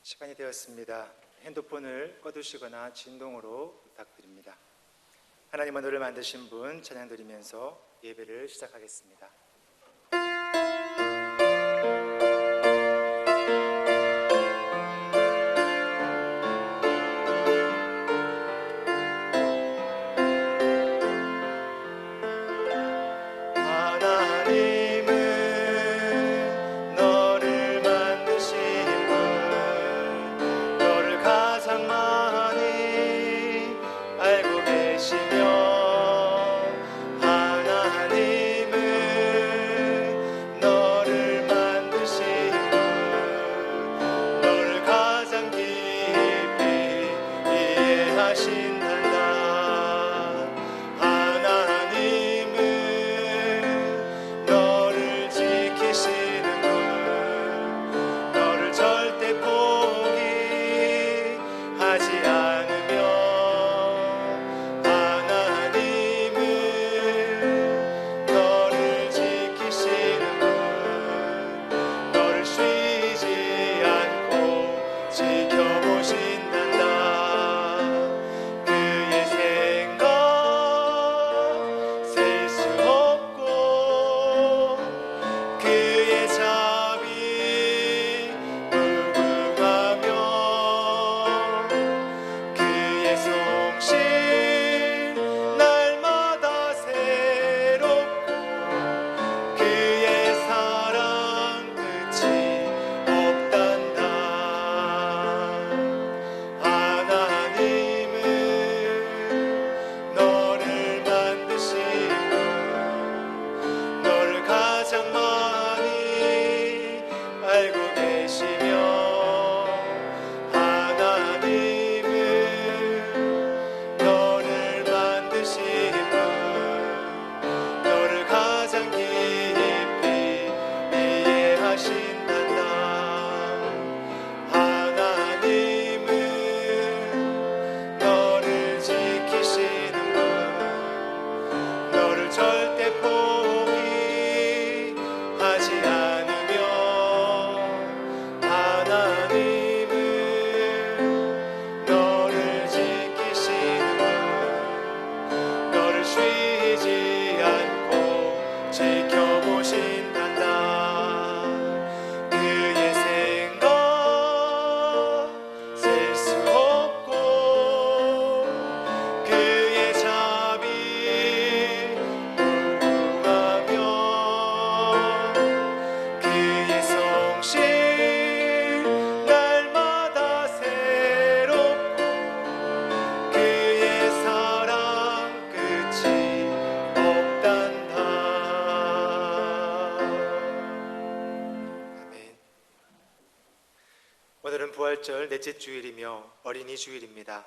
시간이 되었습니다. 핸드폰을 꺼두시거나 진동으로 부탁드립니다. 하나님은 너를 만드신 분 찬양 드리면서 예배를 시작하겠습니다. 오늘은 부활절 넷째 주일이며 어린이 주일입니다.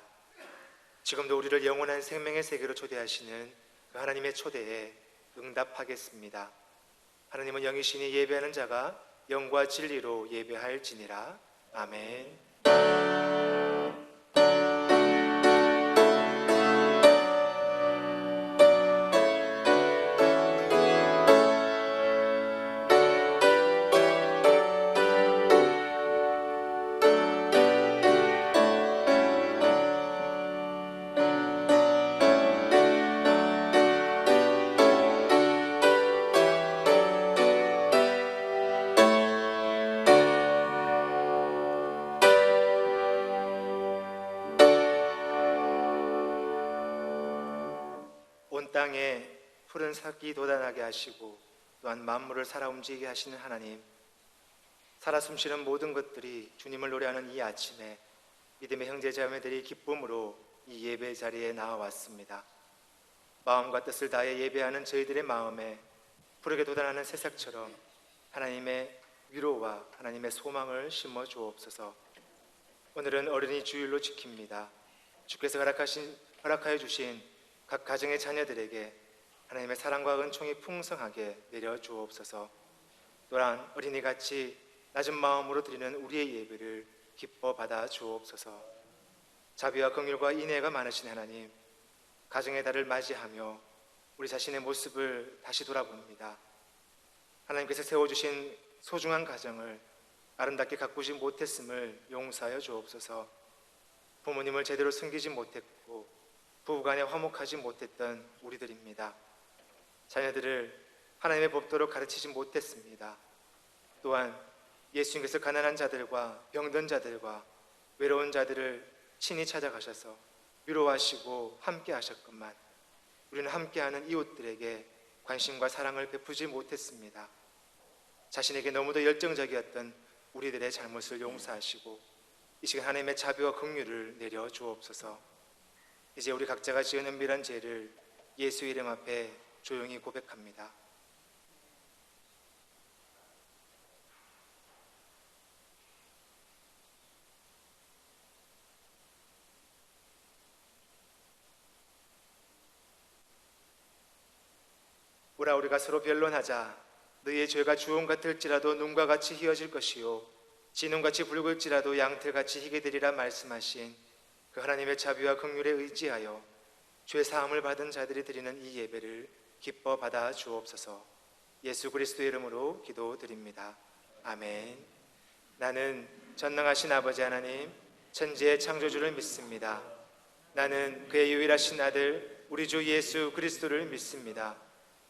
지금도 우리를 영원한 생명의 세계로 초대하시는 그 하나님의 초대에 응답하겠습니다. 하나님은 영이시니 예배하는 자가 영과 진리로 예배할지니라. 아멘. 온 땅에 푸른 삭이 돋아나게 하시고 또한 만물을 살아 움직이게 하시는 하나님, 살아 숨쉬는 모든 것들이 주님을 노래하는 이 아침에 믿음의 형제 자매들이 기쁨으로 이 예배 자리에 나와왔습니다. 마음과 뜻을 다해 예배하는 저희들의 마음에 푸르게 돋아나는 새싹처럼 하나님의 위로와 하나님의 소망을 심어 주옵소서. 오늘은 어린이 주일로 지킵니다. 주께서 허락하여 주신 각 가정의 자녀들에게 하나님의 사랑과 은총이 풍성하게 내려 주옵소서. 또한 어린이같이 낮은 마음으로 드리는 우리의 예배를 기뻐 받아 주옵소서. 자비와 긍휼과 인애가 많으신 하나님, 가정의 달을 맞이하며 우리 자신의 모습을 다시 돌아봅니다. 하나님께서 세워주신 소중한 가정을 아름답게 가꾸지 못했음을 용서하여 주옵소서. 부모님을 제대로 섬기지 못했고 부부간에 화목하지 못했던 우리들입니다. 자녀들을 하나님의 법도로 가르치지 못했습니다. 또한 예수님께서 가난한 자들과 병든 자들과 외로운 자들을 친히 찾아가셔서 위로하시고 함께 하셨건만 우리는 함께하는 이웃들에게 관심과 사랑을 베푸지 못했습니다. 자신에게 너무도 열정적이었던 우리들의 잘못을 용서하시고 이 시간 하나님의 자비와 긍휼을 내려 주옵소서. 이제 우리 각자가 지은 은밀한 죄를 예수 이름 앞에 조용히 고백합니다. 보라, 우리가 서로 변론하자. 너희의 죄가 주홍 같을지라도 눈과 같이 희어질 것이요 진홍같이 붉을지라도 양털같이 희게 되리라 말씀하신 그 하나님의 자비와 긍휼에 의지하여 죄 사함을 받은 자들이 드리는 이 예배를 기뻐 받아 주옵소서. 예수 그리스도의 이름으로 기도드립니다. 아멘. 나는 전능하신 아버지 하나님 천지의 창조주를 믿습니다. 나는 그의 유일하신 아들 우리 주 예수 그리스도를 믿습니다.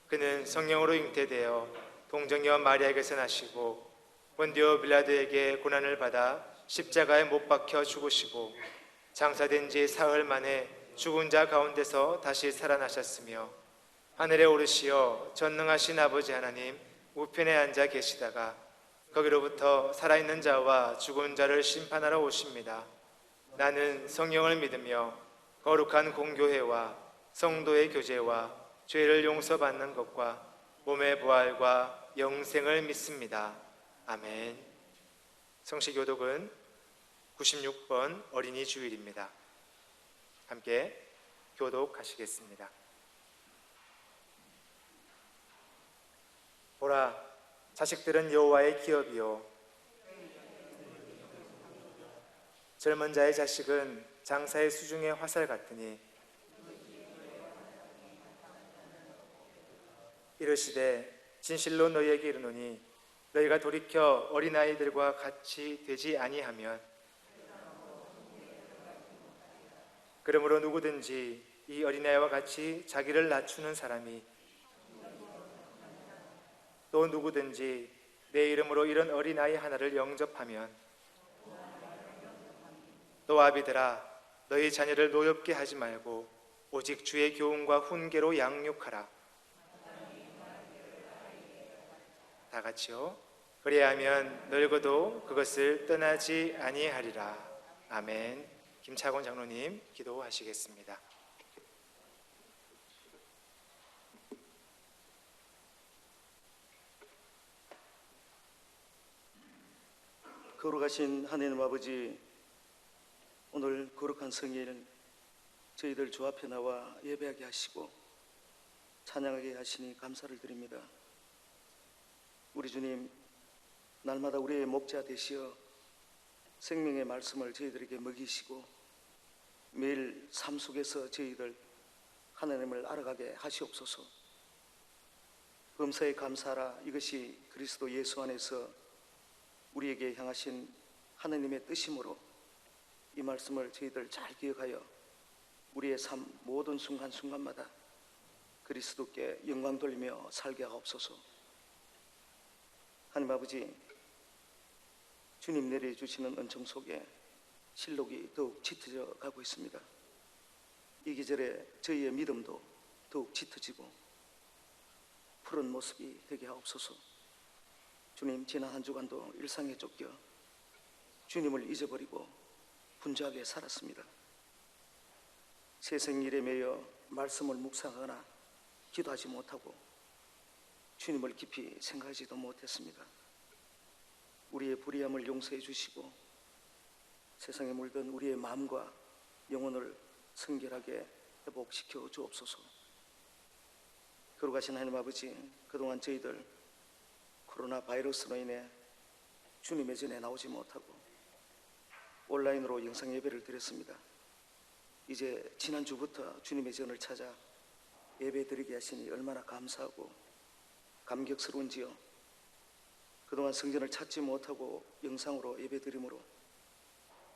그는 성령으로 잉태되어 동정녀 마리아에게서 나시고 본디오 빌라도에게 고난을 받아 십자가에 못 박혀 죽으시고 장사된 지 사흘 만에 죽은 자 가운데서 다시 살아나셨으며 하늘에 오르시어 전능하신 아버지 하나님 우편에 앉아 계시다가 거기로부터 살아있는 자와 죽은 자를 심판하러 오십니다. 나는 성령을 믿으며 거룩한 공교회와 성도의 교제와 죄를 용서받는 것과 몸의 부활과 영생을 믿습니다. 아멘. 성시교독은 96번 어린이 주일입니다. 함께 교독하시겠습니다. 보라, 자식들은 여호와의 기업이요 젊은 자의 자식은 장사의 수중의 화살 같으니 이르시되 진실로 너희에게 이르노니 너희가 돌이켜 어린아이들과 같이 되지 아니하면 그러므로 누구든지 이 어린아이와 같이 자기를 낮추는 사람이 또 누구든지 내 이름으로 이런 어린아이 하나를 영접하면 또 아비들아 너희 자녀를 노엽게 하지 말고 오직 주의 교훈과 훈계로 양육하라. 다 같이요. 그리하면 늙어도 그것을 떠나지 아니하리라. 아멘. 김차곤 장로님 기도하시겠습니다. 거룩하신 하나님 아버지, 오늘 거룩한 성일 저희들 주 앞에 나와 예배하게 하시고 찬양하게 하시니 감사를 드립니다. 우리 주님, 날마다 우리의 목자 되시어 생명의 말씀을 저희들에게 먹이시고 매일 삶 속에서 저희들 하나님을 알아가게 하시옵소서. 범사에 감사하라. 이것이 그리스도 예수 안에서 우리에게 향하신 하나님의 뜻이므로 이 말씀을 저희들 잘 기억하여 우리의 삶 모든 순간순간마다 그리스도께 영광 돌리며 살게 하옵소서. 하나님 아버지, 주님 내려주시는 은총 속에 실록이 더욱 짙어져 가고 있습니다. 이 계절에 저희의 믿음도 더욱 짙어지고 푸른 모습이 되게 하옵소서. 주님, 지난 한 주간도 일상에 쫓겨 주님을 잊어버리고 분주하게 살았습니다. 세상 일에 매여 말씀을 묵상하거나 기도하지 못하고 주님을 깊이 생각하지도 못했습니다. 우리의 불의함을 용서해 주시고 세상에 물든 우리의 마음과 영혼을 성결하게 회복시켜 주옵소서. 거룩하신 하나님 아버지, 그동안 저희들 코로나 바이러스로 인해 주님의 전에 나오지 못하고 온라인으로 영상 예배를 드렸습니다. 이제 지난주부터 주님의 전을 찾아 예배 드리게 하시니 얼마나 감사하고 감격스러운지요. 그동안 성전을 찾지 못하고 영상으로 예배드림으로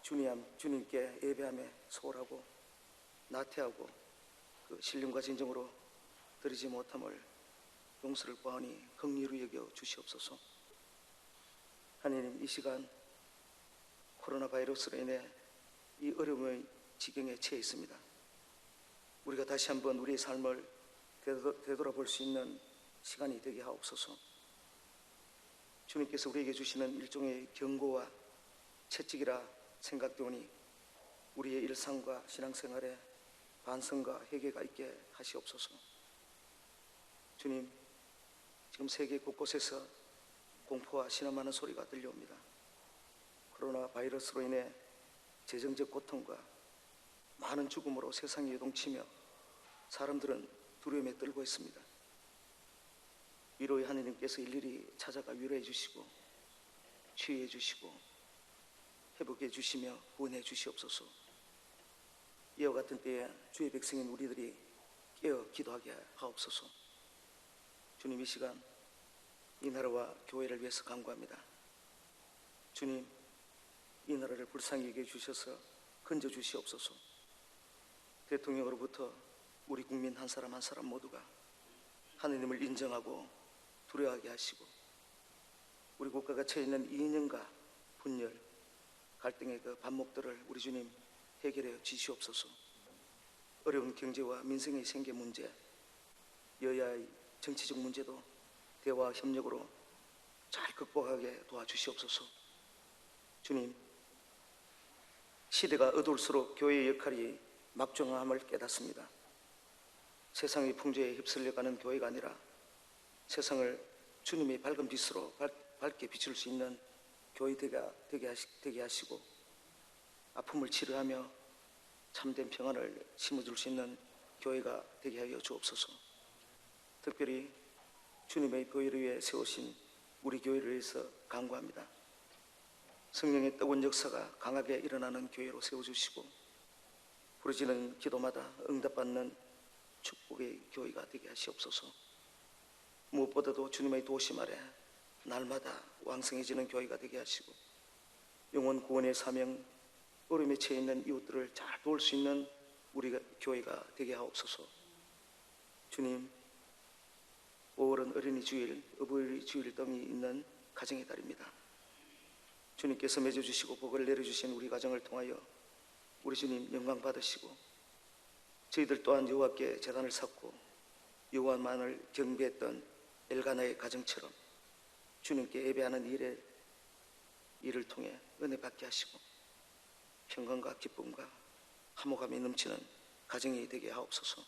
주님께 예배함에 소홀하고 나태하고 그 신령과 진정으로 드리지 못함을 용서를 구하니 긍휼히 여겨 주시옵소서. 하나님, 이 시간 코로나 바이러스로 인해 이 어려움의 지경에 처해 있습니다. 우리가 다시 한번 우리의 삶을 되돌아볼 수 있는 시간이 되게 하옵소서. 주님께서 우리에게 주시는 일종의 경고와 채찍이라 생각되오니 우리의 일상과 신앙생활에 반성과 회개가 있게 하시옵소서. 주님, 지금 세계 곳곳에서 공포와 신음하는 소리가 들려옵니다. 코로나 바이러스로 인해 재정적 고통과 많은 죽음으로 세상이 요동치며 사람들은 두려움에 떨고 있습니다. 위로의 하느님께서 일일이 찾아가 위로해 주시고 치유해 주시고 회복해 주시며 구원해 주시옵소서. 이와 같은 때에 주의 백성인 우리들이 깨어 기도하게 하옵소서. 주님, 이 시간 이 나라와 교회를 위해서 간구합니다. 주님, 이 나라를 불쌍히 여겨 주셔서 건져 주시옵소서. 대통령으로부터 우리 국민 한 사람 한 사람 모두가 하느님을 인정하고 두려워하게 하시고 우리 국가가 처해 있는 이념과 분열, 갈등의 그 반목들을 우리 주님 해결해 주시옵소서. 어려운 경제와 민생의 생계 문제, 여야의 정치적 문제도 대화와 협력으로 잘 극복하게 도와주시옵소서. 주님, 시대가 어두울수록 교회의 역할이 막중함을 깨닫습니다. 세상의 풍조에 휩쓸려가는 교회가 아니라 세상을 주님의 밝은 빛으로 밝게 비출 수 있는 교회가 되게 하시고 아픔을 치료하며 참된 평안을 심어줄 수 있는 교회가 되게 하여 주옵소서. 특별히 주님의 교회를 위해 세우신 우리 교회를 위해서 간구합니다. 성령의 뜨거운 역사가 강하게 일어나는 교회로 세워주시고 부르짖는 기도마다 응답받는 축복의 교회가 되게 하시옵소서. 무엇보다도 주님의 도우심 아래 날마다 왕성해지는 교회가 되게 하시고 영혼 구원의 사명, 어려움에 처해 있는 이웃들을 잘 도울 수 있는 우리 교회가 되게 하옵소서. 주님, 5월은 어린이 주일, 어버이 주일 등이 있는 가정의 달입니다. 주님께서 맺어주시고 복을 내려주신 우리 가정을 통하여 우리 주님 영광 받으시고 저희들 또한 여호와께 제단을 쌓고 여호와만을 경배했던 엘가나의 가정처럼 주님께 예배하는 일을 통해 은혜 받게 하시고 평강과 기쁨과 화목함이 넘치는 가정이 되게 하옵소서.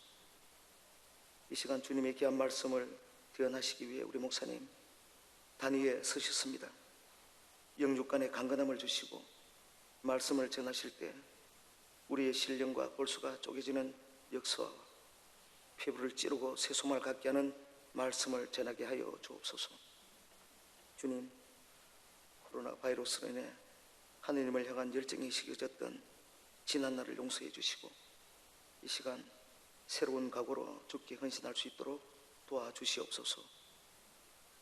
이 시간 주님의 귀한 말씀을 대언하시기 위해 우리 목사님 단위에 서셨습니다. 영육간의 강건함을 주시고 말씀을 전하실 때 우리의 신령과 골수가 쪼개지는 역사와 피부를 찌르고 새소말 갖게 하는 말씀을 전하게 하여 주옵소서. 주님, 코로나 바이러스로 인해 하느님을 향한 열정이 식어졌던 지난 날을 용서해 주시고 이 시간 새로운 각오로 주께 헌신할 수 있도록 도와주시옵소서.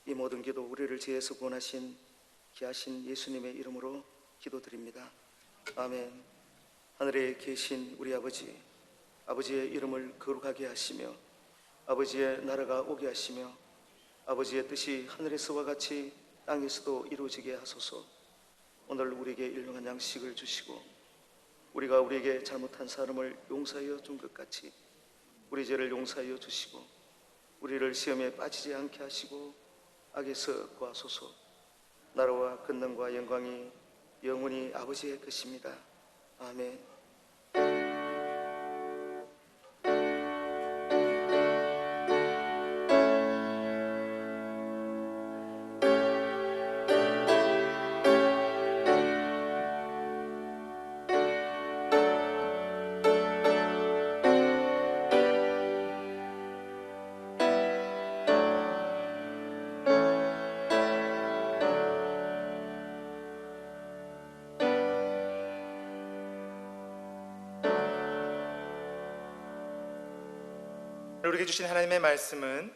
이 모든 기도 우리를 죄에서 구원하신 귀하신 예수님의 이름으로 기도드립니다. 아멘. 하늘에 계신 우리 아버지, 아버지의 이름을 거룩하게 하시며 아버지의 나라가 오게 하시며 아버지의 뜻이 하늘에서와 같이 땅에서도 이루어지게 하소서. 오늘 우리에게 일용한 양식을 주시고 우리가 우리에게 잘못한 사람을 용서하여 준 것 같이 우리 죄를 용서하여 주시고 우리를 시험에 빠지지 않게 하시고 악에서 구하소서. 나라와 권능과 영광이 영원히 아버지의 것입니다. 아멘. 우리에게 주신 하나님의 말씀은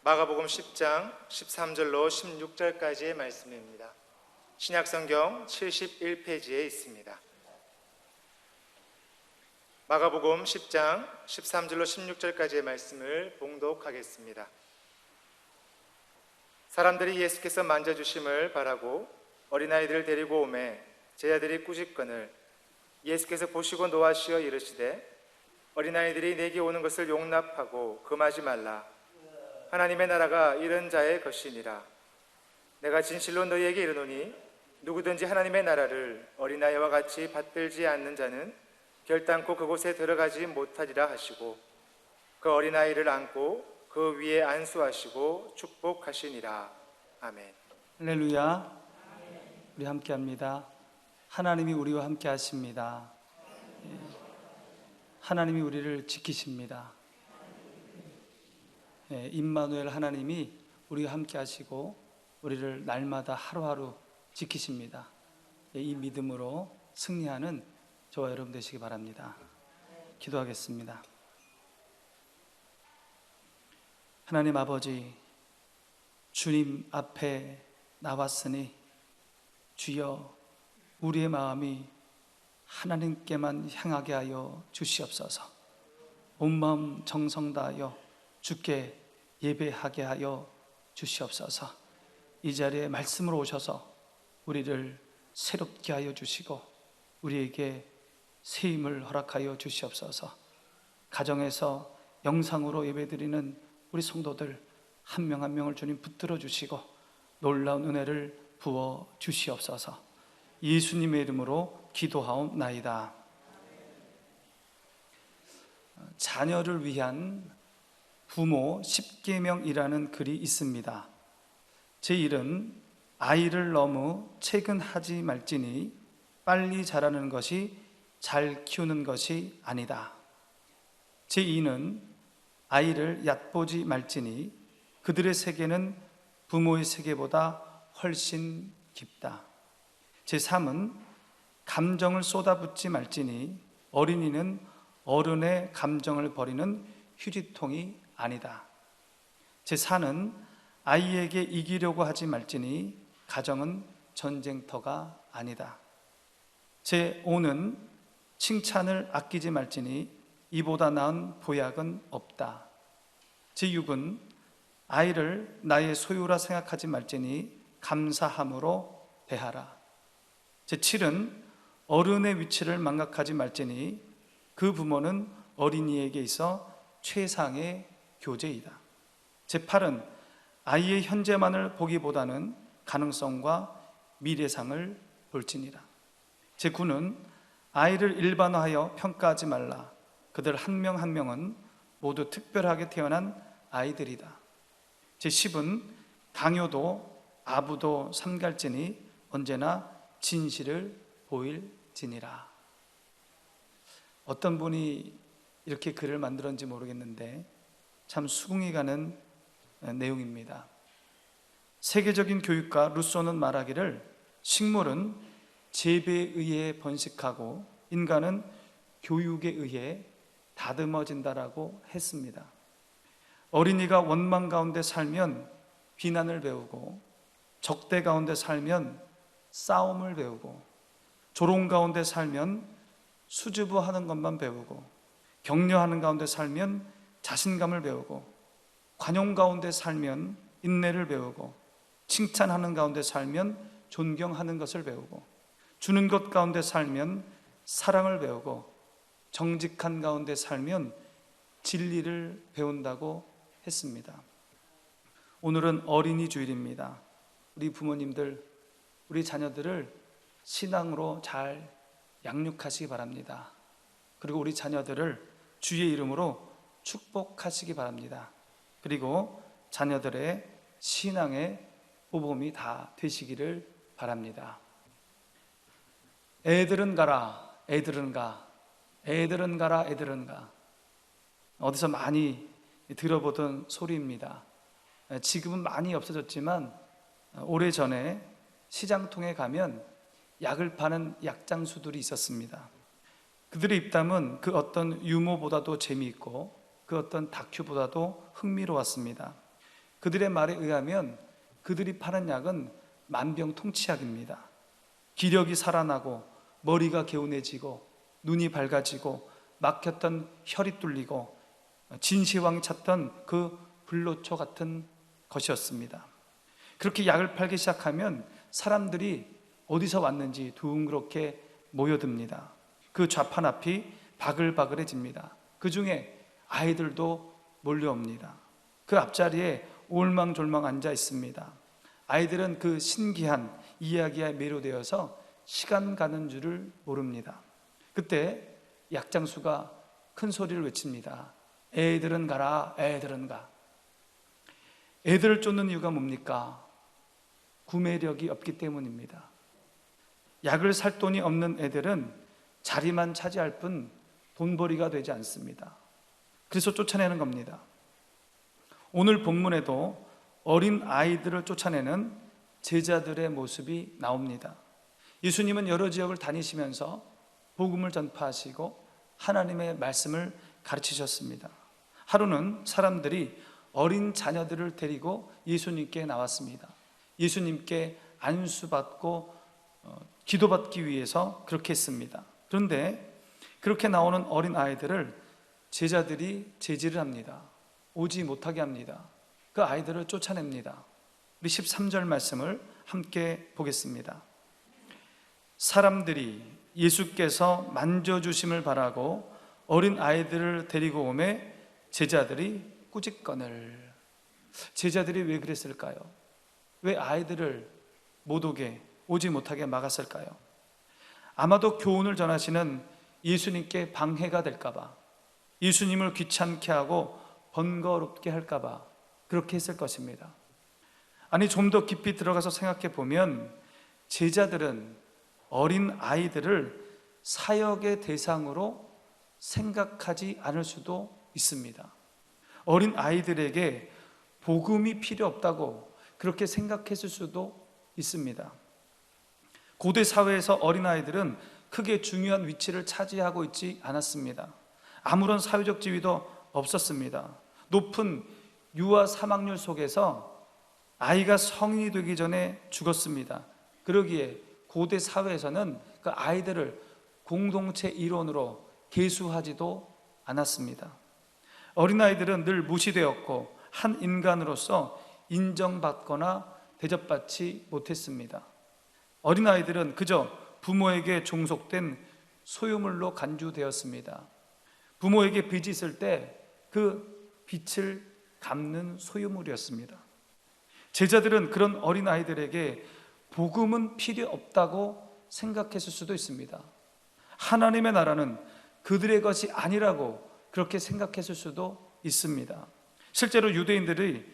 마가복음 10장 13절로 16절까지의 말씀입니다. 신약성경 71페이지에 있습니다. 마가복음 10장 13절로 16절까지의 말씀을 봉독하겠습니다. 사람들이 예수께서 만져주심을 바라고 어린아이들을 데리고 오매 제자들이 꾸짖거늘 예수께서 보시고 노하시어 이르시되 어린아이들이 내게 오는 것을 용납하고 금하지 말라. 하나님의 나라가 이런 자의 것이니라. 내가 진실로 너희에게 이르노니 누구든지 하나님의 나라를 어린아이와 같이 받들지 않는 자는 결단코 그곳에 들어가지 못하리라 하시고 그 어린아이를 안고 그 위에 안수하시고 축복하시니라. 아멘. 할렐루야. 우리 함께합니다. 하나님이 우리와 함께 하십니다. 하나님이 우리를 지키십니다. 임마누엘 하나님이 우리와 함께 하시고 우리를 날마다 하루하루 지키십니다. 이 믿음으로 승리하는 저와 여러분 되시기 바랍니다. 기도하겠습니다. 하나님 아버지, 주님 앞에 나왔으니 주여 우리의 마음이 하나님께만 향하게 하여 주시옵소서. 온 마음 정성 다하여 주께 예배하게 하여 주시옵소서. 이 자리에 말씀으로 오셔서 우리를 새롭게 하여 주시고 우리에게 새 힘을 허락하여 주시옵소서. 가정에서 영상으로 예배드리는 우리 성도들 한 명 한 명을 주님 붙들어 주시고 놀라운 은혜를 부어 주시옵소서. 예수님의 이름으로 기도하옵나이다. 자녀를 위한 부모 10계명이라는 글이 있습니다. 제 이름 아이를 너무 채근하지 말지니 빨리 자라는 것이 잘 키우는 것이 아니다. 제 2는 아이를 얕보지 말지니 그들의 세계는 부모의 세계보다 훨씬 깊다. 제 3은 감정을 쏟아붓지 말지니 어린이는 어른의 감정을 버리는 휴지통이 아니다. 제 4는 아이에게 이기려고 하지 말지니 가정은 전쟁터가 아니다. 제 5는 칭찬을 아끼지 말지니 이보다 나은 보약은 없다. 제 6은 아이를 나의 소유라 생각하지 말지니 감사함으로 대하라. 제 7은 어른의 위치를 망각하지 말지니 그 부모는 어린이에게 있어 최상의 교제이다. 제 8은 아이의 현재만을 보기보다는 가능성과 미래상을 볼지니라. 제 9는 아이를 일반화하여 평가하지 말라. 그들 한 명 한 명은 모두 특별하게 태어난 아이들이다. 제 10은 강요도 아부도 삼갈지니 언제나 진실을 보일지니라. 어떤 분이 이렇게 글을 만들었는지 모르겠는데 참 수긍이 가는 내용입니다. 세계적인 교육가 루소는 말하기를 식물은 재배에 의해 번식하고 인간은 교육에 의해 다듬어진다라고 했습니다. 어린이가 원망 가운데 살면 비난을 배우고 적대 가운데 살면 싸움을 배우고 조롱 가운데 살면 수줍어하는 것만 배우고 격려하는 가운데 살면 자신감을 배우고 관용 가운데 살면 인내를 배우고 칭찬하는 가운데 살면 존경하는 것을 배우고 주는 것 가운데 살면 사랑을 배우고 정직한 가운데 살면 진리를 배운다고 했습니다. 오늘은 어린이 주일입니다. 우리 부모님들, 우리 자녀들을 신앙으로 잘 양육하시기 바랍니다. 그리고 우리 자녀들을 주의 이름으로 축복하시기 바랍니다. 그리고 자녀들의 신앙의 모범이 다 되시기를 바랍니다. 애들은 가라, 애들은 가, 애들은 가라, 애들은 가. 어디서 많이 들어보던 소리입니다. 지금은 많이 없어졌지만 오래전에 시장통에 가면 약을 파는 약장수들이 있었습니다. 그들의 입담은 그 어떤 유머보다도 재미있고 그 어떤 다큐보다도 흥미로웠습니다. 그들의 말에 의하면 그들이 파는 약은 만병통치약입니다. 기력이 살아나고 머리가 개운해지고 눈이 밝아지고 막혔던 혈이 뚫리고 진시황이 찾던 그 불로초 같은 것이었습니다. 그렇게 약을 팔기 시작하면 사람들이 어디서 왔는지 둥그렇게 모여듭니다. 그 좌판 앞이 바글바글해집니다. 그 중에 아이들도 몰려옵니다. 그 앞자리에 올망졸망 앉아 있습니다. 아이들은 그 신기한 이야기에 매료되어서 시간 가는 줄을 모릅니다. 그때 약장수가 큰 소리를 외칩니다. 애들은 가라, 애들은 가. 애들을 쫓는 이유가 뭡니까? 구매력이 없기 때문입니다. 약을 살 돈이 없는 애들은 자리만 차지할 뿐 돈벌이가 되지 않습니다. 그래서 쫓아내는 겁니다. 오늘 본문에도 어린 아이들을 쫓아내는 제자들의 모습이 나옵니다. 예수님은 여러 지역을 다니시면서 복음을 전파하시고 하나님의 말씀을 가르치셨습니다. 하루는 사람들이 어린 자녀들을 데리고 예수님께 나왔습니다. 예수님께 안수받고 기도받기 위해서 그렇게 했습니다. 그런데 그렇게 나오는 어린 아이들을 제자들이 제지를 합니다. 오지 못하게 합니다. 그 아이들을 쫓아냅니다. 우리 13절 말씀을 함께 보겠습니다. 사람들이 예수께서 만져주심을 바라고 어린 아이들을 데리고 오매 제자들이 꾸짖거늘. 제자들이 왜 그랬을까요? 왜 아이들을 못 오지 못하게 막았을까요? 아마도 교훈을 전하시는 예수님께 방해가 될까봐, 예수님을 귀찮게 하고 번거롭게 할까봐 그렇게 했을 것입니다. 아니, 좀 더 깊이 들어가서 생각해 보면 제자들은 어린 아이들을 사역의 대상으로 생각하지 않을 수도 있습니다. 어린 아이들에게 복음이 필요 없다고 그렇게 생각했을 수도 있습니다. 고대 사회에서 어린 아이들은 크게 중요한 위치를 차지하고 있지 않았습니다. 아무런 사회적 지위도 없었습니다. 높은 유아 사망률 속에서 아이가 성인이 되기 전에 죽었습니다. 그러기에 고대 사회에서는 그 아이들을 공동체 일원으로 계수하지도 않았습니다. 어린아이들은 늘 무시되었고 한 인간으로서 인정받거나 대접받지 못했습니다. 어린아이들은 그저 부모에게 종속된 소유물로 간주되었습니다. 부모에게 빚이 있을 때 그 빚을 갚는 소유물이었습니다. 제자들은 그런 어린아이들에게 복음은 필요 없다고 생각했을 수도 있습니다. 하나님의 나라는 그들의 것이 아니라고 그렇게 생각했을 수도 있습니다. 실제로 유대인들이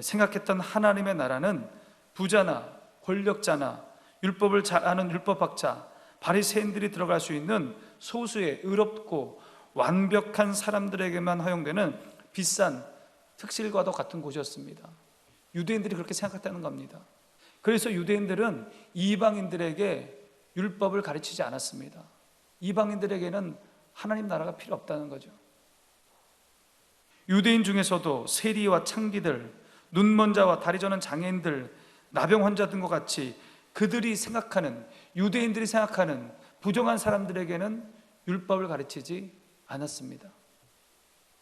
생각했던 하나님의 나라는 부자나 권력자나 율법을 잘 아는 율법학자, 바리새인들이 들어갈 수 있는 소수의 의롭고 완벽한 사람들에게만 허용되는 비싼 특실과도 같은 곳이었습니다. 유대인들이 그렇게 생각했다는 겁니다. 그래서 유대인들은 이방인들에게 율법을 가르치지 않았습니다. 이방인들에게는 하나님 나라가 필요 없다는 거죠. 유대인 중에서도 세리와 창기들, 눈먼 자와 다리 저는 장애인들, 나병 환자 등과 같이 그들이 생각하는, 유대인들이 생각하는 부정한 사람들에게는 율법을 가르치지 않았습니다.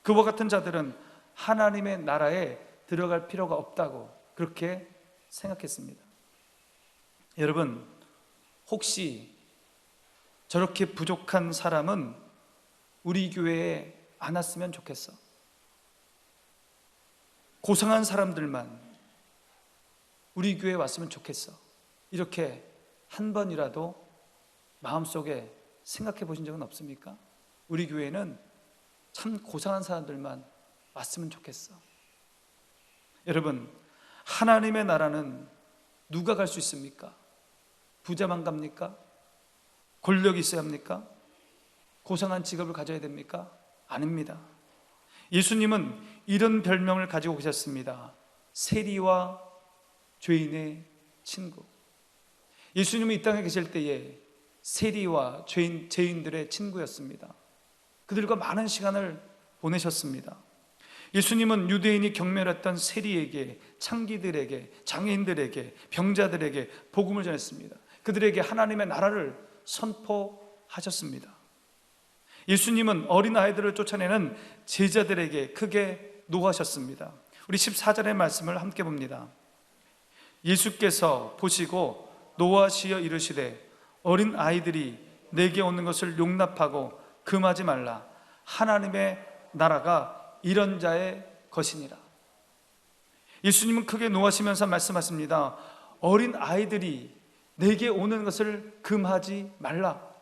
그와 같은 자들은 하나님의 나라에 들어갈 필요가 없다고 그렇게 생각했습니다. 여러분, 혹시 저렇게 부족한 사람은 우리 교회에 안 왔으면 좋겠어? 고상한 사람들만 우리 교회에 왔으면 좋겠어? 이렇게 한 번이라도 마음속에 생각해 보신 적은 없습니까? 우리 교회는 참 고상한 사람들만 왔으면 좋겠어. 여러분, 하나님의 나라는 누가 갈 수 있습니까? 부자만 갑니까? 권력이 있어야 합니까? 고상한 직업을 가져야 됩니까? 아닙니다. 예수님은 이런 별명을 가지고 계셨습니다. 세리와 죄인의 친구. 예수님은 이 땅에 계실 때에 세리와 죄인들의 친구였습니다. 그들과 많은 시간을 보내셨습니다. 예수님은 유대인이 경멸했던 세리에게, 창기들에게, 장애인들에게, 병자들에게 복음을 전했습니다. 그들에게 하나님의 나라를 선포하셨습니다. 예수님은 어린아이들을 쫓아내는 제자들에게 크게 노하셨습니다. 우리 14절의 말씀을 함께 봅니다. 예수께서 보시고 노하시어 이르시되 어린아이들이 내게 오는 것을 용납하고 금하지 말라. 하나님의 나라가 이런 자의 것이니라. 예수님은 크게 노하시면서 말씀하십니다. 어린아이들이 내게 오는 것을 금하지 말라.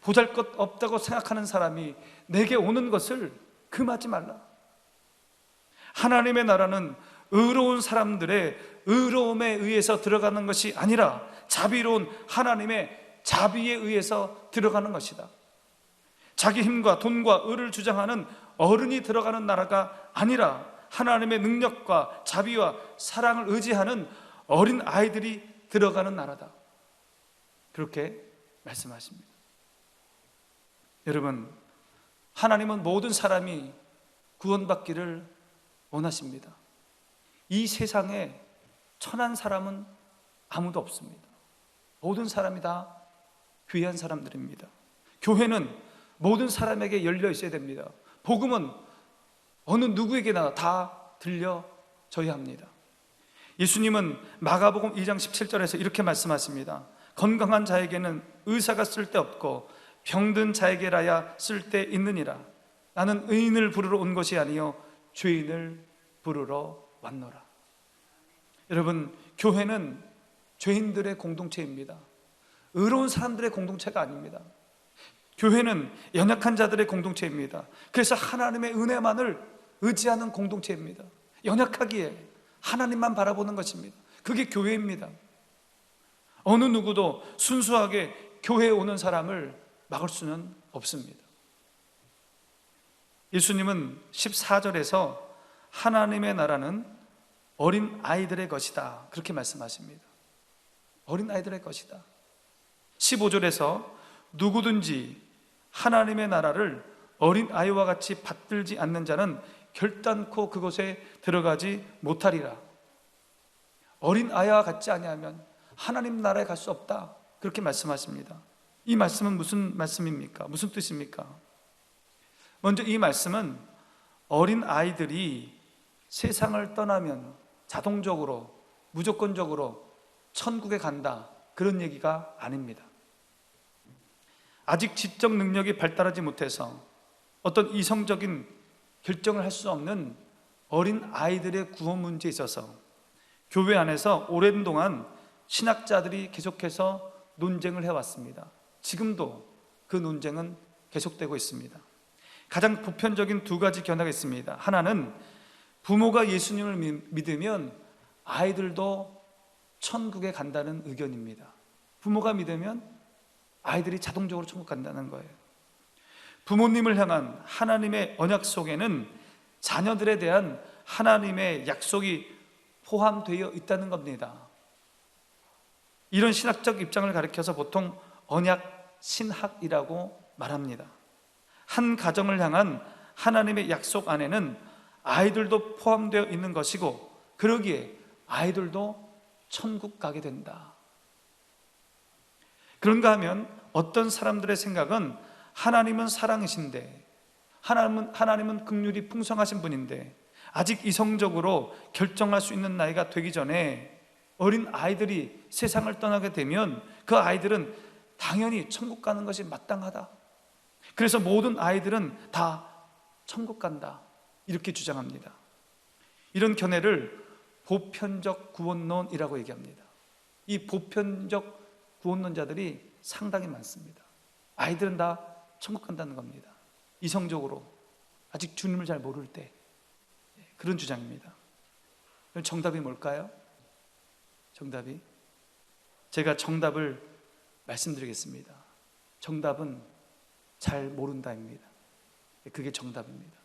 보잘것 없다고 생각하는 사람이 내게 오는 것을 금하지 말라. 하나님의 나라는 의로운 사람들의 의로움에 의해서 들어가는 것이 아니라 자비로운 하나님의 자비에 의해서 들어가는 것이다. 자기 힘과 돈과 의를 주장하는 어른이 들어가는 나라가 아니라 하나님의 능력과 자비와 사랑을 의지하는 어린 아이들이 들어가는 나라다. 그렇게 말씀하십니다. 여러분, 하나님은 모든 사람이 구원받기를 원하십니다. 이 세상에 천한 사람은 아무도 없습니다. 모든 사람이 다 귀한 사람들입니다. 교회는 모든 사람에게 열려 있어야 됩니다. 복음은 어느 누구에게나 다 들려져야 합니다. 예수님은 마가복음 2장 17절에서 이렇게 말씀하십니다. 건강한 자에게는 의사가 쓸데없고 병든 자에게라야 쓸데있느니라. 나는 의인을 부르러 온 것이 아니요 죄인을 부르러 왔노라. 여러분, 교회는 죄인들의 공동체입니다. 의로운 사람들의 공동체가 아닙니다. 교회는 연약한 자들의 공동체입니다. 그래서 하나님의 은혜만을 의지하는 공동체입니다. 연약하기에 하나님만 바라보는 것입니다. 그게 교회입니다. 어느 누구도 순수하게 교회에 오는 사람을 막을 수는 없습니다. 예수님은 14절에서 하나님의 나라는 어린 아이들의 것이다, 그렇게 말씀하십니다. 어린 아이들의 것이다. 15절에서 누구든지 하나님의 나라를 어린 아이와 같이 받들지 않는 자는 결단코 그곳에 들어가지 못하리라. 어린 아이와 같지 아니하면 하나님 나라에 갈 수 없다, 그렇게 말씀하십니다. 이 말씀은 무슨 말씀입니까? 무슨 뜻입니까? 먼저 이 말씀은 어린 아이들이 세상을 떠나면 자동적으로, 무조건적으로 천국에 간다, 그런 얘기가 아닙니다. 아직 지적 능력이 발달하지 못해서 어떤 이성적인 결정을 할 수 없는 어린 아이들의 구원 문제에 있어서 교회 안에서 오랜 동안 신학자들이 계속해서 논쟁을 해왔습니다. 지금도 그 논쟁은 계속되고 있습니다. 가장 보편적인 두 가지 견해가 있습니다. 하나는 부모가 예수님을 믿으면 아이들도 천국에 간다는 의견입니다. 부모가 믿으면 아이들이 자동적으로 천국 간다는 거예요. 부모님을 향한 하나님의 언약 속에는 자녀들에 대한 하나님의 약속이 포함되어 있다는 겁니다. 이런 신학적 입장을 가리켜서 보통 언약 신학이라고 말합니다. 한 가정을 향한 하나님의 약속 안에는 아이들도 포함되어 있는 것이고, 그러기에 아이들도 천국 가게 된다. 그런가 하면 어떤 사람들의 생각은 하나님은 사랑이신데, 하나님은 긍휼이 풍성하신 분인데 아직 이성적으로 결정할 수 있는 나이가 되기 전에 어린 아이들이 세상을 떠나게 되면 그 아이들은 당연히 천국 가는 것이 마땅하다. 그래서 모든 아이들은 다 천국 간다, 이렇게 주장합니다. 이런 견해를 보편적 구원론이라고 얘기합니다. 이 보편적 구원론자들이 상당히 많습니다. 아이들은 다 천국 간다는 겁니다. 이성적으로 아직 주님을 잘 모를 때, 그런 주장입니다. 그럼 정답이 뭘까요? 정답이, 제가 정답을 말씀드리겠습니다. 정답은 잘 모른다입니다. 그게 정답입니다.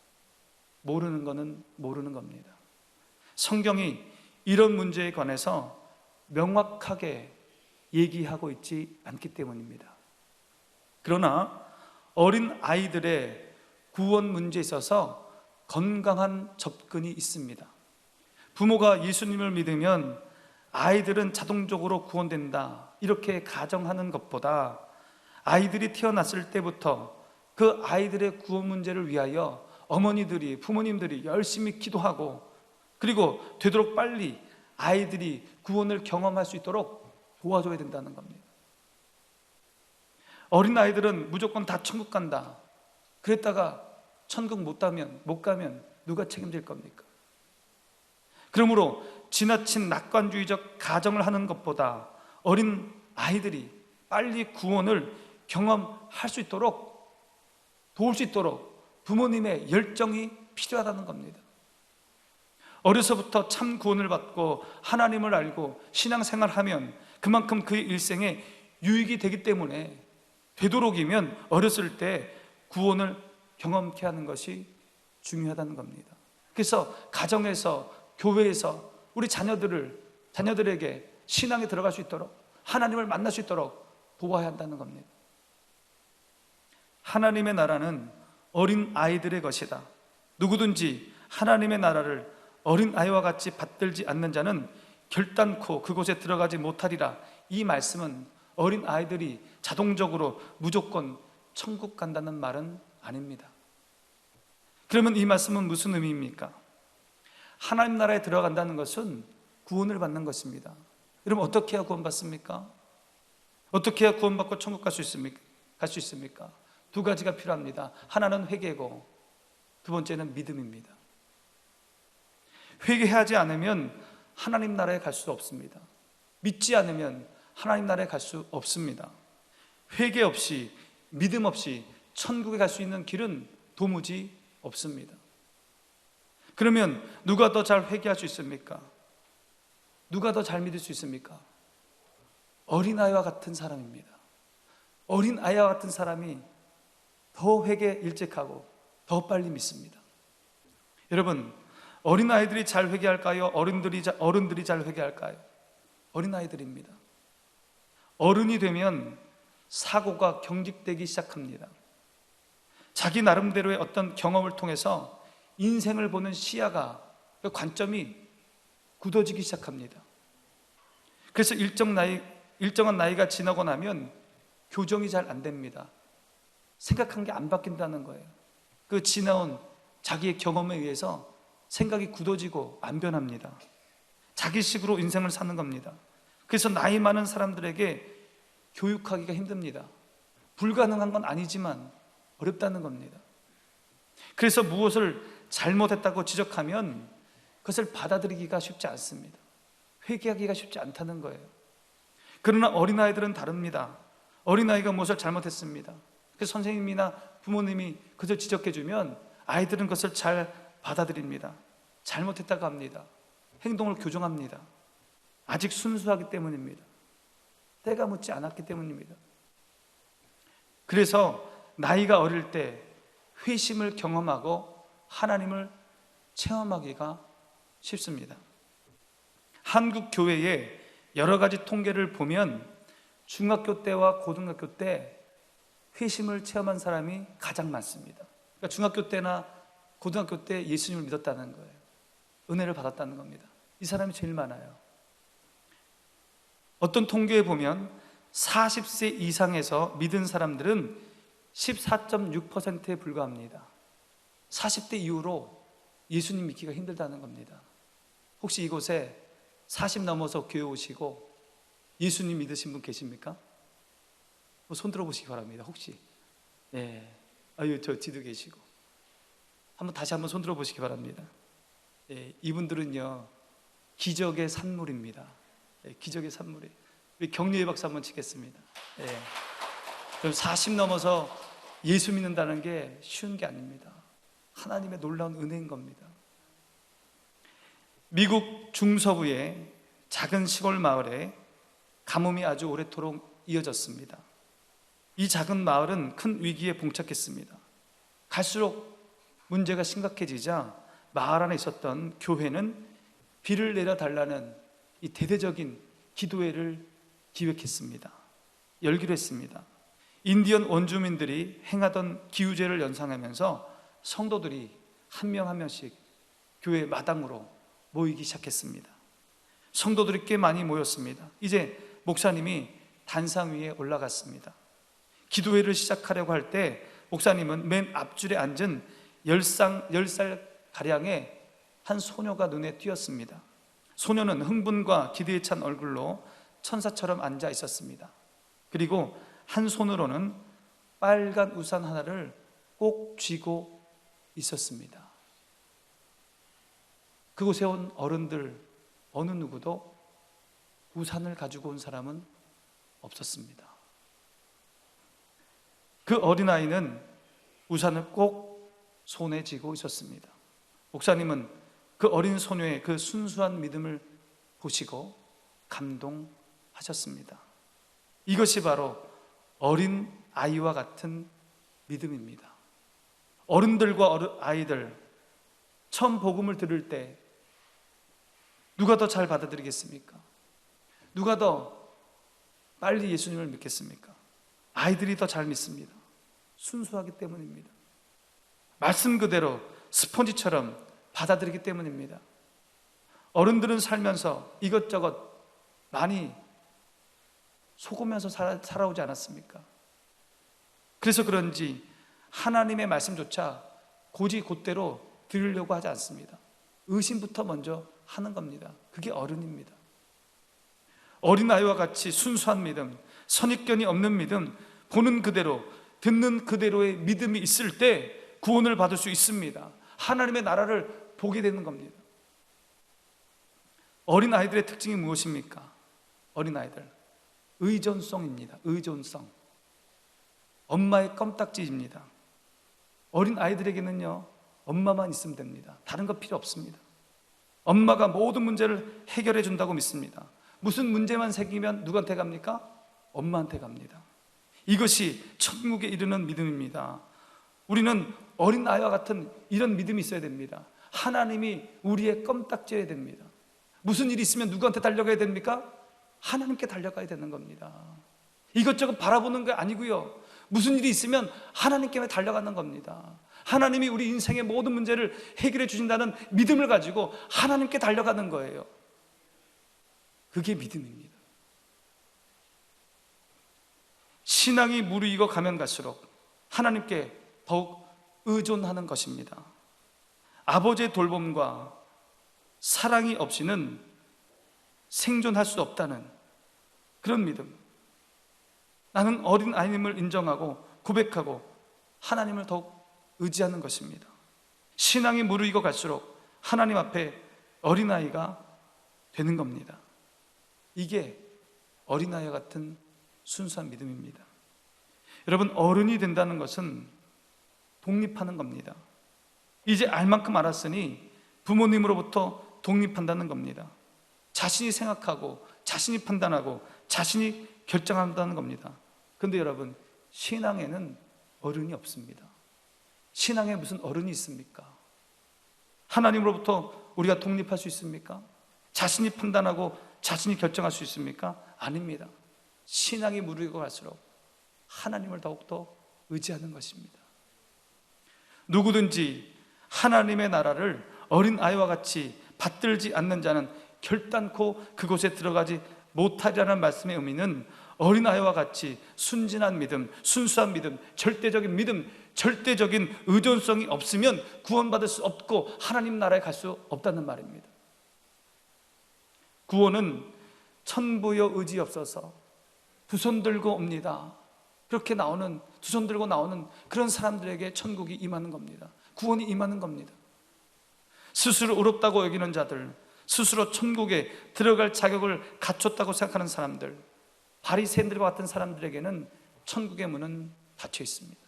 모르는 거는 모르는 겁니다. 성경이 이런 문제에 관해서 명확하게 얘기하고 있지 않기 때문입니다. 그러나 어린 아이들의 구원 문제에 있어서 건강한 접근이 있습니다. 부모가 예수님을 믿으면 아이들은 자동적으로 구원된다, 이렇게 가정하는 것보다 아이들이 태어났을 때부터 그 아이들의 구원 문제를 위하여 어머니들이, 부모님들이 열심히 기도하고, 그리고 되도록 빨리 아이들이 구원을 경험할 수 있도록 도와줘야 된다는 겁니다. 어린 아이들은 무조건 다 천국 간다, 그랬다가 천국 못 가면 누가 책임질 겁니까? 그러므로 지나친 낙관주의적 가정을 하는 것보다 어린 아이들이 빨리 구원을 경험할 수 있도록 도울 수 있도록 부모님의 열정이 필요하다는 겁니다. 어려서부터 참 구원을 받고 하나님을 알고 신앙생활하면 그만큼 그의 일생에 유익이 되기 때문에 되도록이면 어렸을 때 구원을 경험케 하는 것이 중요하다는 겁니다. 그래서 가정에서, 교회에서 우리 자녀들에게 신앙에 들어갈 수 있도록, 하나님을 만날 수 있도록 도와야 한다는 겁니다. 하나님의 나라는 어린 아이들의 것이다. 누구든지 하나님의 나라를 어린 아이와 같이 받들지 않는 자는 결단코 그곳에 들어가지 못하리라. 이 말씀은 어린 아이들이 자동적으로 무조건 천국 간다는 말은 아닙니다. 그러면 이 말씀은 무슨 의미입니까? 하나님 나라에 들어간다는 것은 구원을 받는 것입니다. 여러분, 어떻게 해야 구원받습니까? 어떻게 해야 구원받고 천국 갈 수 있습니까? 두 가지가 필요합니다. 하나는 회개고 두 번째는 믿음입니다. 회개하지 않으면 하나님 나라에 갈 수 없습니다. 믿지 않으면 하나님 나라에 갈 수 없습니다. 회개 없이, 믿음 없이 천국에 갈 수 있는 길은 도무지 없습니다. 그러면 누가 더 잘 회개할 수 있습니까? 누가 더 잘 믿을 수 있습니까? 어린아이와 같은 사람입니다. 어린아이와 같은 사람이 더 회개 일찍하고 더 빨리 믿습니다. 여러분, 어린아이들이 잘 회개할까요? 어른들이 잘 회개할까요? 어린아이들입니다. 어른이 되면 사고가 경직되기 시작합니다. 자기 나름대로의 어떤 경험을 통해서 인생을 보는 시야가, 그 관점이 굳어지기 시작합니다. 그래서 일정한 나이가 지나고 나면 교정이 잘 안 됩니다. 생각한 게 안 바뀐다는 거예요. 그 지나온 자기의 경험에 의해서 생각이 굳어지고 안 변합니다. 자기식으로 인생을 사는 겁니다. 그래서 나이 많은 사람들에게 교육하기가 힘듭니다. 불가능한 건 아니지만 어렵다는 겁니다. 그래서 무엇을 잘못했다고 지적하면 그것을 받아들이기가 쉽지 않습니다. 회개하기가 쉽지 않다는 거예요. 그러나 어린아이들은 다릅니다. 어린아이가 무엇을 잘못했습니다. 그래서 선생님이나 부모님이 그것을 지적해주면 아이들은 그것을 잘 받아들입니다. 잘못했다고 합니다. 행동을 교정합니다. 아직 순수하기 때문입니다. 때가 묻지 않았기 때문입니다. 그래서 나이가 어릴 때 회심을 경험하고 하나님을 체험하기가 쉽습니다. 한국 교회의 여러 가지 통계를 보면 중학교 때와 고등학교 때 회심을 체험한 사람이 가장 많습니다. 그러니까 중학교 때나 고등학교 때 예수님을 믿었다는 거예요. 은혜를 받았다는 겁니다. 이 사람이 제일 많아요. 어떤 통계에 보면 40세 이상에서 믿은 사람들은 14.6%에 불과합니다. 40대 이후로 예수님 믿기가 힘들다는 겁니다. 혹시 이곳에 40 넘어서 교회 오시고 예수님 믿으신 분 계십니까? 손 들어보시기 바랍니다. 혹시? 예. 아유, 저 뒤도 계시고. 다시 한번 손 들어보시기 바랍니다. 예, 이분들은요, 기적의 산물입니다. 예, 기적의 산물이. 우리 격려의 박수 한번 치겠습니다. 예. 그럼 40 넘어서 예수 믿는다는 게 쉬운 게 아닙니다. 하나님의 놀라운 은혜인 겁니다. 미국 중서부의 작은 시골 마을에 가뭄이 아주 오래도록 이어졌습니다. 이 작은 마을은 큰 위기에 봉착했습니다. 갈수록 문제가 심각해지자 마을 안에 있었던 교회는 비를 내려달라는 이 대대적인 기도회를 기획했습니다. 열기로 했습니다. 인디언 원주민들이 행하던 기우제를 연상하면서 성도들이 한 명 한 명씩 교회 마당으로 모이기 시작했습니다. 성도들이 꽤 많이 모였습니다. 이제 목사님이 단상 위에 올라갔습니다. 기도회를 시작하려고 할 때 목사님은 맨 앞줄에 앉은 10살 가량의 한 소녀가 눈에 띄었습니다. 소녀는 흥분과 기대에 찬 얼굴로 천사처럼 앉아 있었습니다. 그리고 한 손으로는 빨간 우산 하나를 꼭 쥐고 있었습니다. 그곳에 온 어른들 어느 누구도 우산을 가지고 온 사람은 없었습니다. 그 어린아이는 우산을 꼭 손에 쥐고 있었습니다. 목사님은 그 어린 소녀의 그 순수한 믿음을 보시고 감동하셨습니다. 이것이 바로 어린 아이와 같은 믿음입니다. 어른들과 아이들 처음 복음을 들을 때 누가 더 잘 받아들이겠습니까? 누가 더 빨리 예수님을 믿겠습니까? 아이들이 더 잘 믿습니다. 순수하기 때문입니다. 말씀 그대로 스펀지처럼 받아들이기 때문입니다. 어른들은 살면서 이것저것 많이 속으면서 살아오지 않았습니까? 그래서 그런지 하나님의 말씀조차 곧대로 들으려고 하지 않습니다. 의심부터 먼저 하는 겁니다. 그게 어른입니다. 어린아이와 같이 순수한 믿음, 선입견이 없는 믿음, 보는 그대로, 듣는 그대로의 믿음이 있을 때 구원을 받을 수 있습니다. 하나님의 나라를 보게 되는 겁니다. 어린아이들의 특징이 무엇입니까? 어린아이들, 의존성입니다. 의존성. 엄마의 껌딱지입니다. 어린아이들에게는요, 엄마만 있으면 됩니다. 다른 거 필요 없습니다. 엄마가 모든 문제를 해결해 준다고 믿습니다. 무슨 문제만 생기면 누구한테 갑니까? 엄마한테 갑니다. 이것이 천국에 이르는 믿음입니다. 우리는 어린아이와 같은 이런 믿음이 있어야 됩니다. 하나님이 우리의 껌딱지여야 됩니다. 무슨 일이 있으면 누구한테 달려가야 됩니까? 하나님께 달려가야 되는 겁니다. 이것저것 바라보는 게 아니고요, 무슨 일이 있으면 하나님께 달려가는 겁니다. 하나님이 우리 인생의 모든 문제를 해결해 주신다는 믿음을 가지고 하나님께 달려가는 거예요. 그게 믿음입니다. 신앙이 무르익어 가면 갈수록 하나님께 더욱 의존하는 것입니다. 아버지의 돌봄과 사랑이 없이는 생존할 수 없다는 그런 믿음. 나는 어린 아이임을 인정하고 고백하고 하나님을 더욱 의지하는 것입니다. 신앙이 무르익어 갈수록 하나님 앞에 어린아이가 되는 겁니다. 이게 어린아이와 같은 순수한 믿음입니다. 여러분, 어른이 된다는 것은 독립하는 겁니다. 이제 알 만큼 알았으니 부모님으로부터 독립한다는 겁니다. 자신이 생각하고 자신이 판단하고 자신이 결정한다는 겁니다. 그런데 여러분, 신앙에는 어른이 없습니다. 신앙에 무슨 어른이 있습니까? 하나님으로부터 우리가 독립할 수 있습니까? 자신이 판단하고 자신이 결정할 수 있습니까? 아닙니다. 신앙이 무르익어 갈수록 하나님을 더욱더 의지하는 것입니다. 누구든지 하나님의 나라를 어린아이와 같이 받들지 않는 자는 결단코 그곳에 들어가지 못하리라는 말씀의 의미는 어린아이와 같이 순진한 믿음, 순수한 믿음, 절대적인 의존성이 없으면 구원받을 수 없고 하나님 나라에 갈 수 없다는 말입니다. 구원은 천부여 의지 없어서 두 손 들고 옵니다. 그렇게 나오는, 두 손 들고 나오는 그런 사람들에게 천국이 임하는 겁니다. 구원이 임하는 겁니다. 스스로 의롭다고 여기는 자들, 스스로 천국에 들어갈 자격을 갖췄다고 생각하는 사람들, 바리새인들과 같은 사람들에게는 천국의 문은 닫혀 있습니다.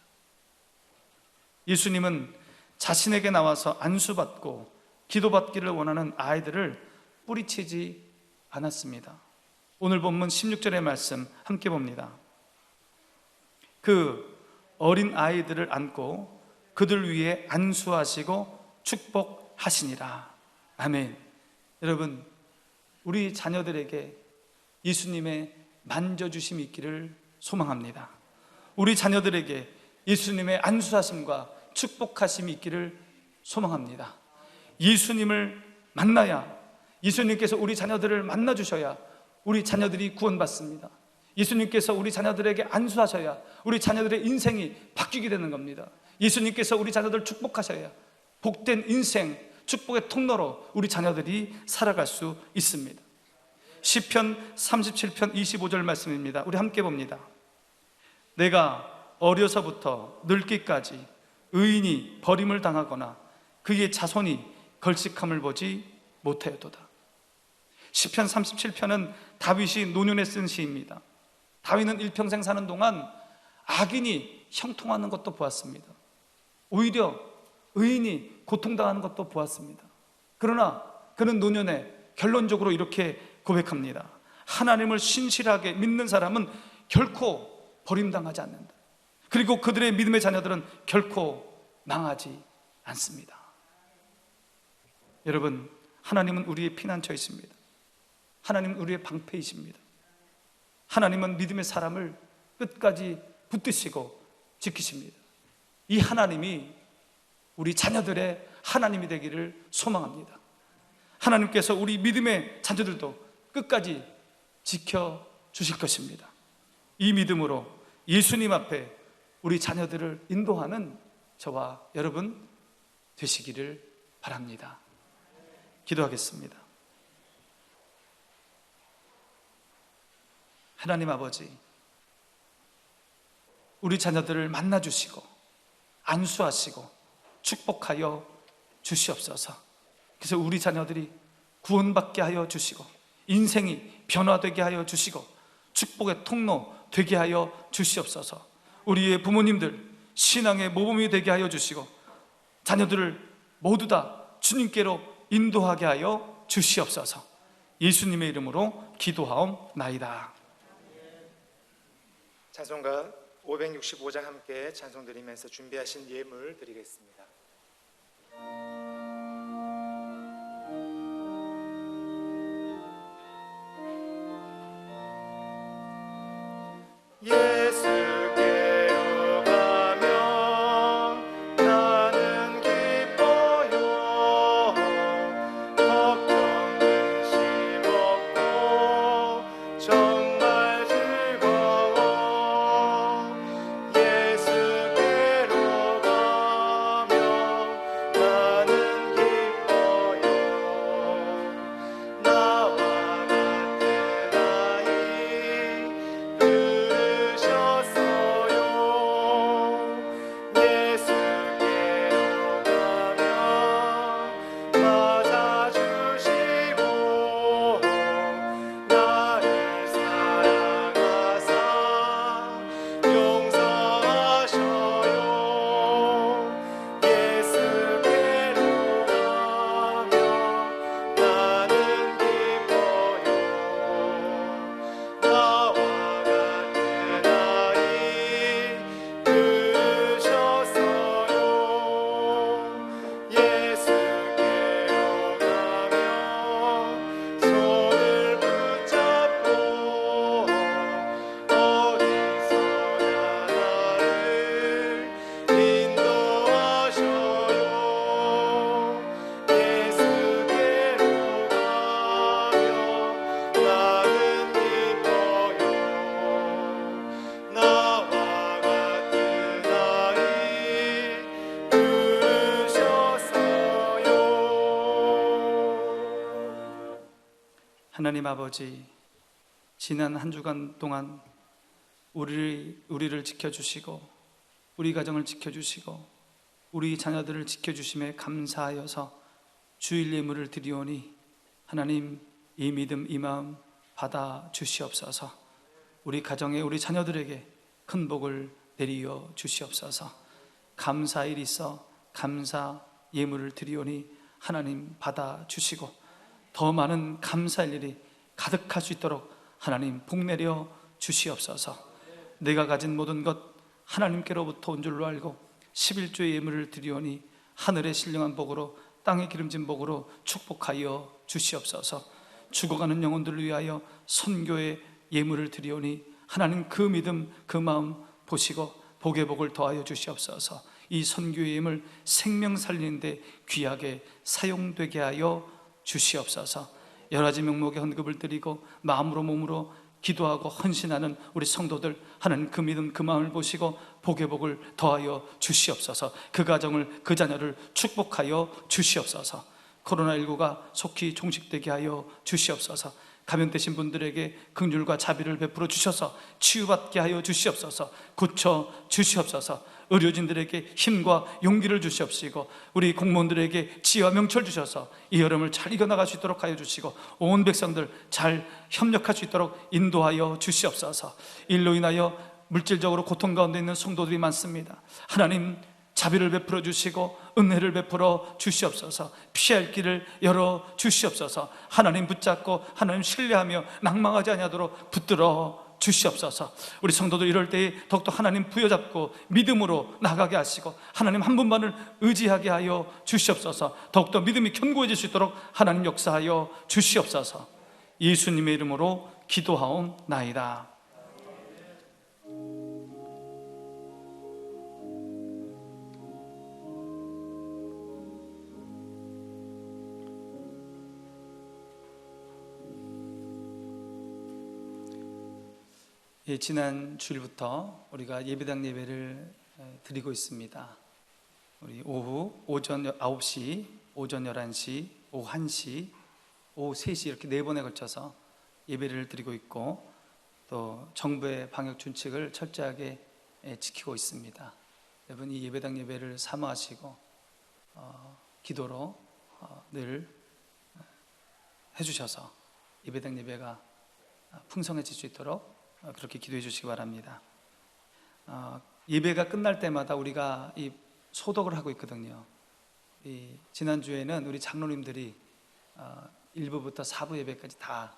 예수님은 자신에게 나와서 안수받고 기도받기를 원하는 아이들을 뿌리치지 않았습니다. 오늘 본문 16절의 말씀 함께 봅니다. 그 어린 아이들을 안고 그들 위에 안수하시고 축복하시니라. 아멘. 여러분, 우리 자녀들에게 예수님의 만져주심이 있기를 소망합니다. 우리 자녀들에게 예수님의 안수하심과 축복하심이 있기를 소망합니다. 예수님을 만나야, 예수님께서 우리 자녀들을 만나 주셔야 우리 자녀들이 구원받습니다. 예수님께서 우리 자녀들에게 안수하셔야 우리 자녀들의 인생이 바뀌게 되는 겁니다. 예수님께서 우리 자녀들을 축복하셔야 복된 인생, 축복의 통로로 우리 자녀들이 살아갈 수 있습니다. 시편 37편 25절 말씀입니다. 우리 함께 봅니다. 내가 어려서부터 늙기까지 의인이 버림을 당하거나 그의 자손이 걸식함을 보지 못하였도다. 시편 37편은 다윗이 노년에 쓴 시입니다. 다윗은 일평생 사는 동안 악인이 형통하는 것도 보았습니다. 오히려 의인이 고통당하는 것도 보았습니다. 그러나 그는 노년에 결론적으로 이렇게 고백합니다. 하나님을 신실하게 믿는 사람은 결코 버림당하지 않는다. 그리고 그들의 믿음의 자녀들은 결코 망하지 않습니다. 여러분, 하나님은 우리의 피난처이십니다. 하나님은 우리의 방패이십니다. 하나님은 믿음의 사람을 끝까지 붙드시고 지키십니다. 이 하나님이 우리 자녀들의 하나님이 되기를 소망합니다. 하나님께서 우리 믿음의 자녀들도 끝까지 지켜주실 것입니다. 이 믿음으로 예수님 앞에 우리 자녀들을 인도하는 저와 여러분 되시기를 바랍니다. 기도하겠습니다. 하나님 아버지, 우리 자녀들을 만나주시고 안수하시고 축복하여 주시옵소서. 그래서 우리 자녀들이 구원받게 하여 주시고 인생이 변화되게 하여 주시고 축복의 통로 되게 하여 주시옵소서. 우리의 부모님들 신앙의 모범이 되게 하여 주시고 자녀들을 모두 다 주님께로 인도하게 하여 주시옵소서. 예수님의 이름으로 기도하옵나이다. 찬송가 565장 함께 찬송 드리면서 준비하신 예물 드리겠습니다. 예수께로 가면 나는 기뻐요. 걱정 근심 없고 정말 즐거워. 예수께로 가면 나는 기뻐요. 나와 같은 아이 부르셨어요. 예수께로 가면 맞아주시고 나를 사랑하사 용서하셔요. 예수께로 가면 나는 기뻐요. 나와 같은 아이 부르셨어요. 예수께로 가면 손을 붙잡고 어디서나 나를 인도하셔요. 예수께로 가면 나는 기뻐요. 나와 같은 아이 부르셨어요. 하나님 아버지, 지난 한 주간 동안 우리를 지켜주시고 우리 가정을 지켜주시고 우리 자녀들을 지켜주심에 감사하여서 주일 예물을 드리오니 하나님 이 믿음 이 마음 받아 주시옵소서. 우리 가정에 우리 자녀들에게 큰 복을 내리어 주시옵소서. 감사일 있어 감사 예물을 드리오니 하나님 받아 주시고 더 많은 감사할 일이 가득할 수 있도록 하나님 복 내려 주시옵소서. 내가 가진 모든 것 하나님께로부터 온 줄로 알고 11조의 예물을 드리오니 하늘의 신령한 복으로 땅의 기름진 복으로 축복하여 주시옵소서. 죽어가는 영혼들을 위하여 선교의 예물을 드리오니 하나님 그 믿음 그 마음 보시고 복의 복을 더하여 주시옵소서. 이 선교의 힘을 생명 살리는데 귀하게 사용되게 하여 주시옵소서. 여러 가지 명목의 헌금을 드리고 마음으로 몸으로 기도하고 헌신하는 우리 성도들, 하나님 그 믿음 그 마음을 보시고 복의 복을 더하여 주시옵소서. 그 가정을 그 자녀를 축복하여 주시옵소서. 코로나19가 속히 종식되게 하여 주시옵소서. 감염되신 분들에게 긍휼과 자비를 베풀어 주셔서 치유받게 하여 주시옵소서. 고쳐 주시옵소서. 의료진들에게 힘과 용기를 주시옵시고 우리 공무원들에게 지혜와 명철 주셔서 이 여름을 잘 이겨나갈 수 있도록 하여 주시고 온 백성들 잘 협력할 수 있도록 인도하여 주시옵소서. 일로 인하여 물질적으로 고통 가운데 있는 성도들이 많습니다. 하나님 자비를 베풀어 주시고 은혜를 베풀어 주시옵소서. 피할 길을 열어 주시옵소서. 하나님 붙잡고 하나님 신뢰하며 낭망하지 아니하도록 붙들어 주시옵소서. 우리 성도들 이럴 때에 더욱더 하나님 부여잡고 믿음으로 나가게 하시고 하나님 한 분만을 의지하게 하여 주시옵소서. 더욱더 믿음이 견고해질 수 있도록 하나님 역사하여 주시옵소서. 예수님의 이름으로 기도하옵나이다. 예, 지난 주일부터 우리가 예배당 예배를 드리고 있습니다. 우리 오전 9시, 오전 11시, 오후 1시, 오후 3시 이렇게 4번에 걸쳐서 예배를 드리고 있고 또 정부의 방역 준칙을 철저하게 지키고 있습니다. 여러분 이 예배당 예배를 사모하시고 기도로 늘 해주셔서 예배당 예배가 풍성해질 수 있도록 그렇게 기도해 주시기 바랍니다. 예배가 끝날 때마다 우리가 이 소독을 하고 있거든요. 지난주에는 우리 장로님들이 1부부터 4부 예배까지 다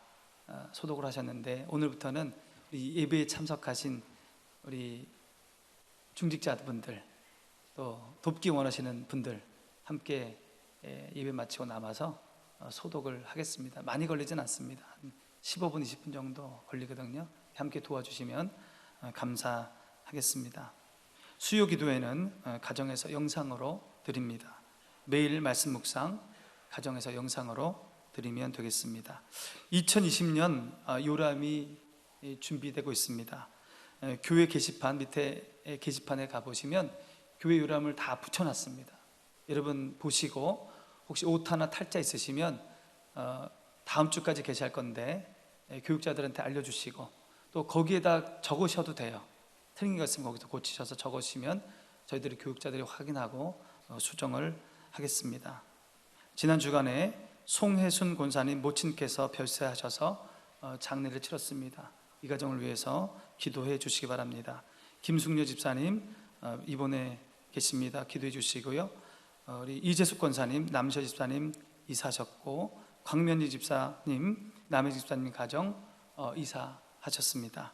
소독을 하셨는데 오늘부터는 우리 예배에 참석하신 우리 중직자분들 또 돕기 원하시는 분들 함께 예배 마치고 남아서 소독을 하겠습니다. 많이 걸리진 않습니다. 15분, 20분 정도 걸리거든요. 함께 도와주시면 감사하겠습니다. 수요 기도회는 가정에서 영상으로 드립니다. 매일 말씀 묵상 가정에서 영상으로 드리면 되겠습니다. 2020년 요람이 준비되고 있습니다. 교회 게시판 밑에 게시판에 가보시면 교회 요람을 다 붙여놨습니다. 여러분 보시고 혹시 오타나 탈자 있으시면 다음 주까지 게시할 건데 교육자들한테 알려주시고 또 거기에다 적으셔도 돼요. 틀린 것 있으면 거기서 고치셔서 적으시면 저희들이 교육자들이 확인하고 수정을 하겠습니다. 지난 주간에 송혜순 권사님 모친께서 별세하셔서 장례를 치렀습니다. 이 가정을 위해서 기도해 주시기 바랍니다. 김숙녀 집사님 이번에 계십니다. 기도해 주시고요. 우리 이재숙 권사님, 남셔 집사님 이사하셨고 광면리 집사님, 남해 집사님 가정 이사하셨습니다.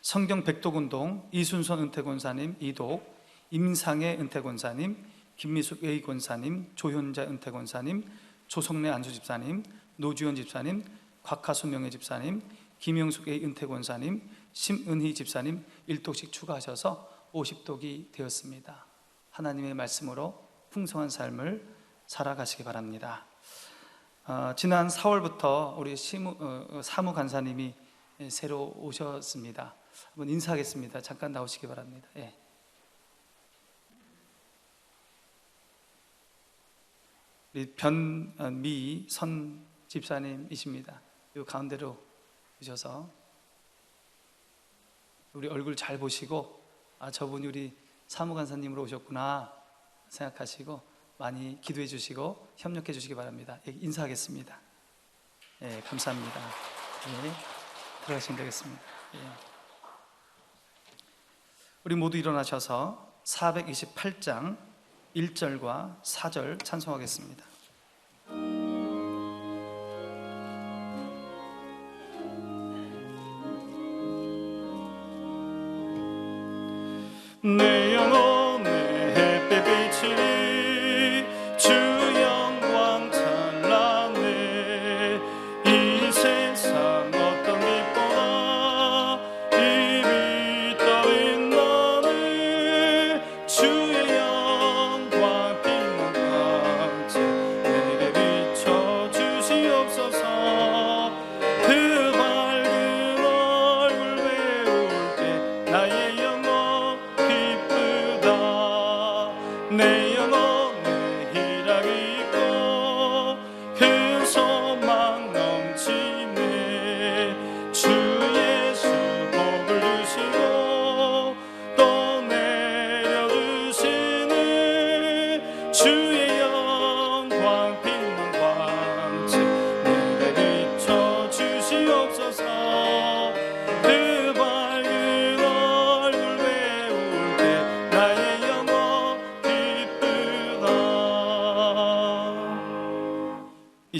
성경 백독운동 이순선 은퇴권사님 이독, 임상의 은퇴권사님, 김미숙 A 권사님, 조현자 은퇴권사님, 조성래 안수집사님, 노주현 집사님, 곽하수 명예 집사님, 김영숙 A 은퇴권사님, 심은희 집사님 1독씩 추가하셔서 50독이 되었습니다. 하나님의 말씀으로 풍성한 삶을 살아가시기 바랍니다. 지난 4월부터 우리 사무 간사님이 새로 오셨습니다. 한번 인사하겠습니다. 잠깐 나오시기 바랍니다. 예. 우리 변미선 집사님이십니다. 이 가운데로 오셔서 우리 얼굴 잘 보시고 저분이 우리 사무 간사님으로 오셨구나 생각하시고 많이 기도해 주시고 협력해 주시기 바랍니다. 예, 인사하겠습니다. 예, 감사합니다. 예, 들어가시면 되겠습니다. 예. 우리 모두 일어나셔서 428장 1절과 4절 찬송하겠습니다. 내 영혼의 햇빛 비치리 주 영광 찬란해 이 세상 어떤 빛보다 이 빛 따윈 나는 주의 영광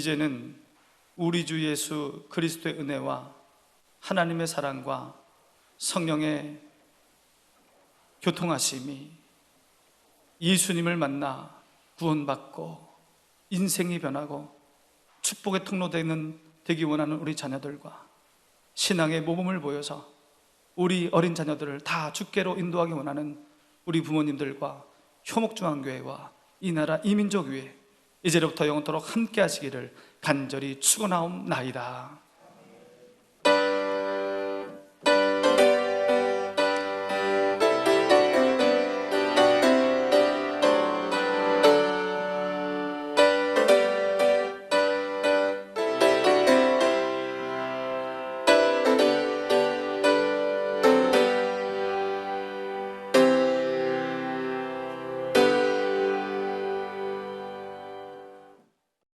이제는 우리 주 예수 그리스도의 은혜와 하나님의 사랑과 성령의 교통하심이 예수님을 만나 구원받고 인생이 변하고 축복의 되기 원하는 우리 자녀들과 신앙의 모범을 보여서 우리 어린 자녀들을 다 주께로 인도하기 원하는 우리 부모님들과 효목중앙교회와 이 나라 이민족 위에 이제로부터 영원토록 함께 하시기를 간절히 축원하옵나이다.